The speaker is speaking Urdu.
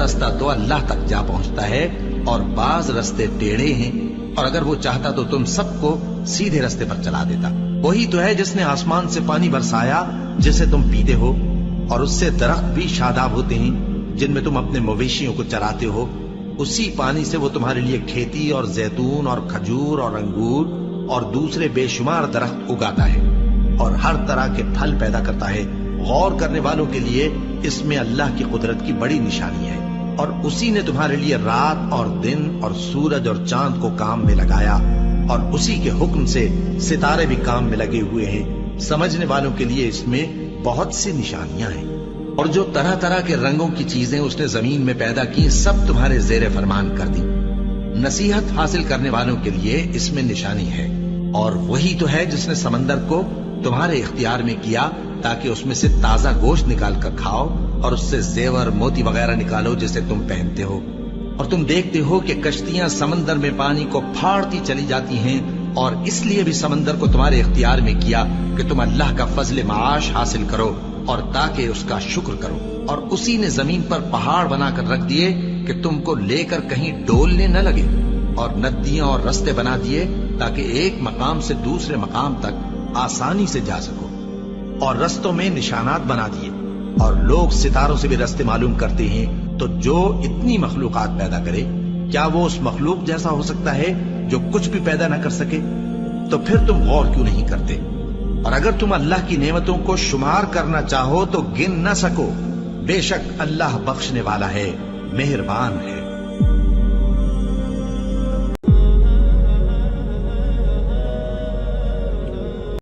راستہ تو اللہ تک جا پہنچتا ہے اور بعض راستے ٹیڑھے ہیں، اور اگر وہ چاہتا تو تم سب کو سیدھے راستے پر چلا دیتا۔ وہی تو ہے جس نے آسمان سے پانی برسایا جسے تم پیتے ہو، اور اس سے درخت بھی شاداب ہوتے ہیں جن میں تم اپنے مویشیوں کو چراتے ہو۔ اسی پانی سے وہ تمہارے لیے کھیتی اور زیتون اور کھجور اور انگور اور دوسرے بے شمار درخت اگاتا ہے، اور ہر طرح کے پھل پیدا کرتا ہے۔ غور کرنے والوں کے لیے اس میں اللہ کی قدرت کی بڑی نشانی ہے۔ اور اسی نے تمہارے لیے رات اور دن اور سورج اور چاند کو کام میں لگایا، اور اسی کے حکم سے ستارے بھی کام میں لگے ہوئے ہیں۔ سمجھنے والوں کے لیے اس میں بہت سی نشانیاں ہیں۔ اور جو طرح طرح کے رنگوں کی چیزیں اس نے زمین میں پیدا کی، سب تمہارے زیر فرمان کر دی۔ نصیحت حاصل کرنے والوں کے لیے اس میں نشانی ہے۔ اور وہی تو ہے جس نے سمندر کو تمہارے اختیار میں کیا تاکہ اس میں سے تازہ گوشت نکال کر کھاؤ، اور اس سے زیور موتی وغیرہ نکالو جسے تم پہنتے ہو۔ اور تم دیکھتے ہو کہ کشتیاں سمندر میں پانی کو پھاڑتی چلی جاتی ہیں، اور اس لیے بھی سمندر کو تمہارے اختیار میں کیا کہ تم اللہ کا فضل معاش حاصل کرو اور تاکہ اس کا شکر کرو۔ اور اسی نے زمین پر پہاڑ بنا کر رکھ دیے کہ تم کو لے کر کہیں ڈولنے نہ لگے، اور ندیاں اور رستے بنا دیے تاکہ ایک مقام سے دوسرے مقام تک آسانی سے جا سکو، اور رستوں میں نشانات بنا دیے۔ اور لوگ ستاروں سے بھی رستے معلوم کرتے ہیں، تو جو اتنی مخلوقات پیدا کرے، کیا وہ اس مخلوق جیسا ہو سکتا ہے جو کچھ بھی پیدا نہ کر سکے؟ تو پھر تم غور کیوں نہیں کرتے؟ اور اگر تم اللہ کی نعمتوں کو شمار کرنا چاہو تو گن نہ سکو۔ بے شک اللہ بخشنے والا ہے، مہربان ہے۔